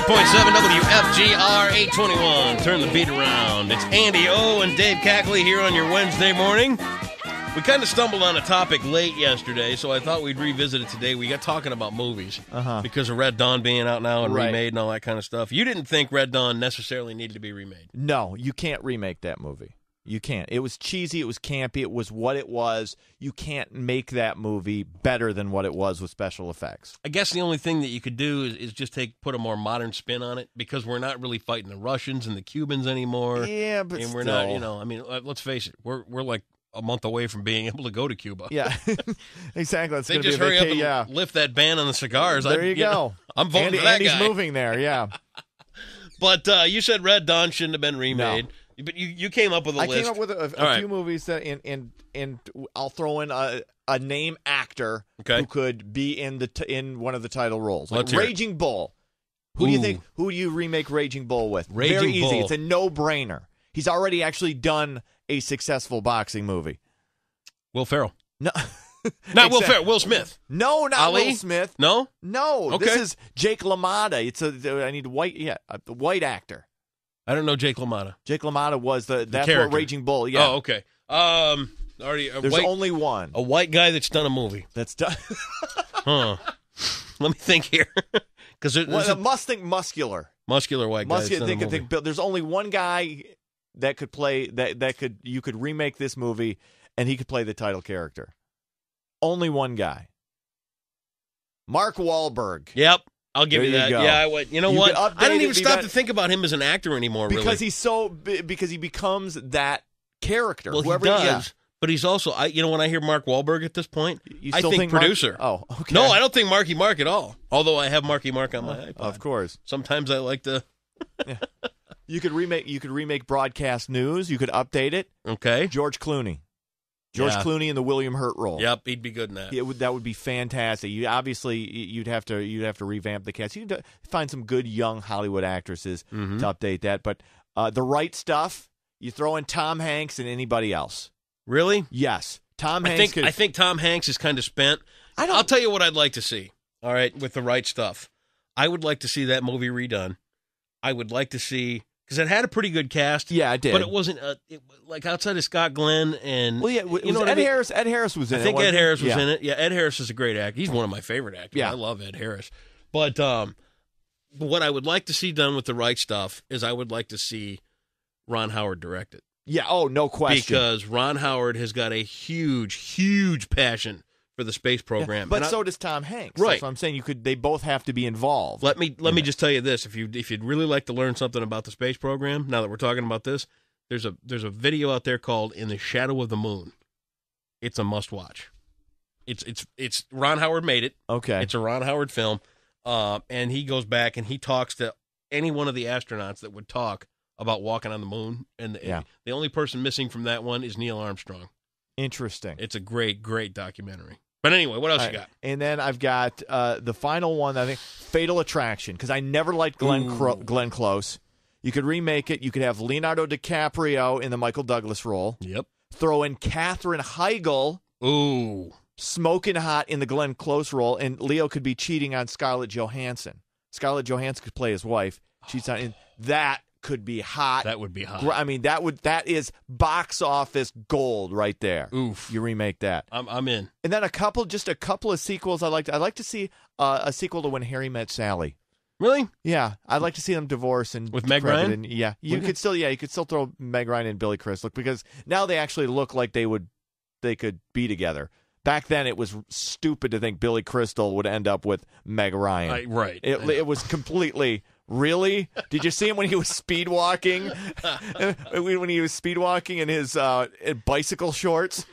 WFGR 821. Turn the beat around. It's Andy O and Dave Cackley here on your Wednesday morning. We kind of stumbled on a topic late yesterday, so I thought we'd revisit it today. We got talking about movies because of Red Dawn being out now and remade and all that kind of stuff. You didn't think Red Dawn necessarily needed to be remade. No, you can't remake that movie. You can't. It was cheesy. It was campy. It was what it was. You can't make that movie better than what it was with special effects. I guess the only thing that you could do is just put a more modern spin on it, because we're not really fighting the Russians and the Cubans anymore. Yeah, but and we're still. not. I mean, let's face it. We're like a month away from being able to go to Cuba. Yeah, exactly. They just hurry up and lift that ban on the cigars. There you go. I'm voting for that Andy's guy. moving there. Yeah. But you said Red Dawn shouldn't have been remade. No. But you came up with a list. I came up with a few movies that, and I'll throw in a name actor who could be in one of the title roles. Like Raging Bull. Who do you think? Who do you remake Raging Bull with? Very easy. Bull. It's a no-brainer. He's already actually done a successful boxing movie. Will Ferrell. No. Not Will Ferrell. Will Smith. No, not Ali? Will Smith. No? No. Okay. This is Jake LaMotta. I need a white actor. I don't know Jake LaMotta. Jake LaMotta was that's character. what Raging Bull. Yeah. Oh, okay. There's only one. A white guy that's done a movie. That's done. Huh. Let me think here. Because must think muscular white guy. Think there's only one guy that could play you could remake this movie and he could play the title character. Only one guy. Mark Wahlberg. Yep. I'll give you that. Go. Yeah, I would. You know what? I don't even stop to think about him as an actor anymore. Because really. because he becomes that character. Well, whoever he does. But he's also, when I hear Mark Wahlberg at this point, I think producer. Okay. No, I don't think Marky Mark at all. Although I have Marky Mark on my iPod. Of course. Sometimes I like to. Yeah. You could remake Broadcast News. You could update it. Okay. George Clooney. Clooney in the William Hurt role. Yep, he'd be good in that. That would be fantastic. You'd have to revamp the cast. You'd find some good young Hollywood actresses to update that. But The Right Stuff, you throw in Tom Hanks and anybody else. Really? Yes, Tom Hanks. I think Tom Hanks is kind of spent. I'll tell you what I'd like to see. All right, with The Right Stuff, I would like to see that movie redone. I would like to see. Because it had a pretty good cast. Yeah, it did. But it wasn't, like outside of Scott Glenn and... Well, yeah, Ed Harris. Ed Harris was in it. I think Ed Harris was in it. Yeah, Ed Harris is a great actor. He's one of my favorite actors. Yeah. I love Ed Harris. But what I would like to see done with The Right Stuff is I would like to see Ron Howard direct it. Yeah, no question. Because Ron Howard has got a huge, huge passion for the space program. But so does Tom Hanks. Right. That's what I'm saying. They both have to be involved. Let me just tell you this: if you'd really like to learn something about the space program, now that we're talking about this, there's a video out there called "In the Shadow of the Moon." It's a must watch. It's Ron Howard made it. Okay. It's a Ron Howard film, and he goes back and he talks to any one of the astronauts that would talk about walking on the moon, and the only person missing from that one is Neil Armstrong. Interesting. It's a great, great documentary. But anyway, what else you got? And then I've got the final one, I think, Fatal Attraction, because I never liked Glenn Close. You could remake it. You could have Leonardo DiCaprio in the Michael Douglas role. Yep. Throw in Katherine Heigl. Ooh. Smoking hot in the Glenn Close role, and Leo could be cheating on Scarlett Johansson. Scarlett Johansson could play his wife. She's not in that. Could be hot. That would be hot. I mean, that is box office gold right there. Oof. You remake that. I'm in. And then a couple of sequels. I'd like to see a sequel to When Harry Met Sally. Really? Yeah, I'd like to see them divorce and with Meg Ryan. You could still throw Meg Ryan and Billy Crystal, because now they actually look like they could be together. Back then, it was stupid to think Billy Crystal would end up with Meg Ryan. Right. It was completely. Really? Did you see him when he was speed walking? When he was speed walking in his bicycle shorts,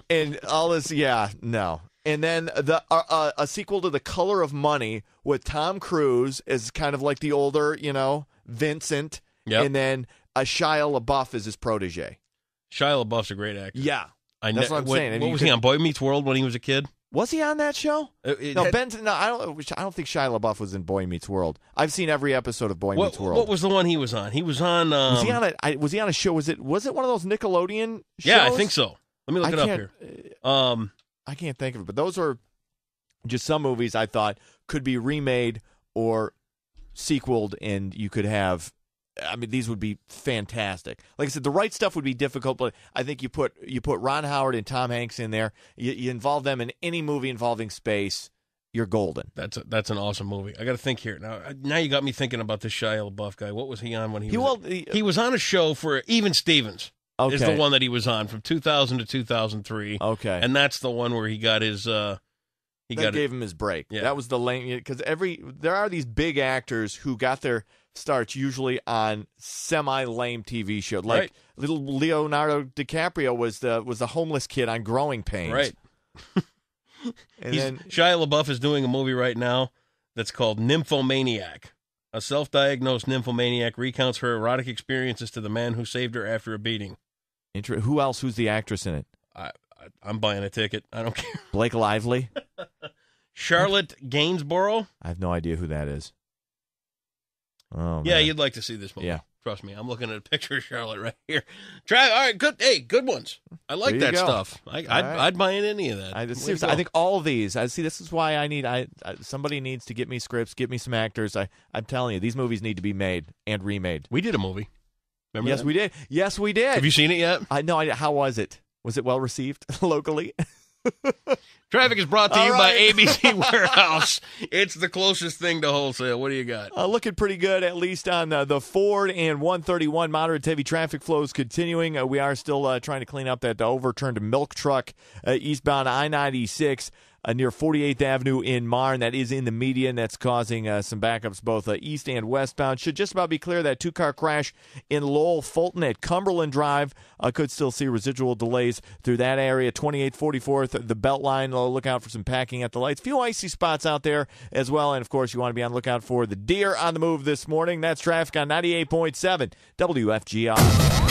and all this? Yeah, no. And then a sequel to The Color of Money with Tom Cruise as kind of like the older, Vincent, and then Shia LaBeouf as his protege. Shia LaBeouf's a great actor. Yeah, that's what I'm saying. What was he on? Boy Meets World when he was a kid? Was he on that show? I don't think Shia LaBeouf was in Boy Meets World. I've seen every episode of Boy Meets World. What was the one he was on? He was on. Was he on a show? Was it one of those Nickelodeon shows? Yeah, I think so. Let me look it up here. I can't think of it, but those are just some movies I thought could be remade or sequeled, and you could have. I mean, these would be fantastic. Like I said, the right stuff would be difficult, but I think you put Ron Howard and Tom Hanks in there. You involve them in any movie involving space, you're golden. That's an awesome movie. I got to think here now. You got me thinking about this Shia LaBeouf guy. What was he on when he was on a show for Even Stevens? Okay. Is the one that he was on from 2000 to 2003. Okay, and that's the one where he got his. Gave him his break. Yeah. That was the lane, because there are these big actors who got their starts usually on semi-lame TV shows. Like little Leonardo DiCaprio was the homeless kid on Growing Pains. Right. And then Shia LaBeouf is doing a movie right now that's called Nymphomaniac. A self-diagnosed nymphomaniac recounts her erotic experiences to the man who saved her after a beating. who else? Who's the actress in it? I'm buying a ticket. I don't care. Blake Lively? Charlotte Gainsborough? I have no idea who that is. Oh, yeah, man. you'd like to see this movie. Yeah. Trust me, I'm looking at a picture of Charlotte right here. All right, good. Hey, good ones. I like There you that go. stuff. I'd buy in any of that. Seriously, I think all of these. This is why I need. Somebody needs to get me scripts, get me some actors. I'm telling you, these movies need to be made and remade. We did a movie. Remember Yes, that? we did. Yes, we did. Have you seen it yet? How was it? Was it well received locally? Traffic is brought to you All by right. ABC Warehouse. It's the closest thing to wholesale. What do you got? Looking pretty good, at least on the Ford and 131. Moderate to heavy traffic flows continuing. We are still trying to clean up that overturned milk truck eastbound I-96 near 48th Avenue in Marne. That is in the median. That's causing some backups both east and westbound. Should just about be clear. That two-car crash in Lowell Fulton at Cumberland Drive. Could still see residual delays through that area. 28th, 44th, the Beltline. Look out for some packing at the lights. Few icy spots out there as well. And, of course, you want to be on the lookout for the deer on the move this morning. That's traffic on 98.7 WFGR.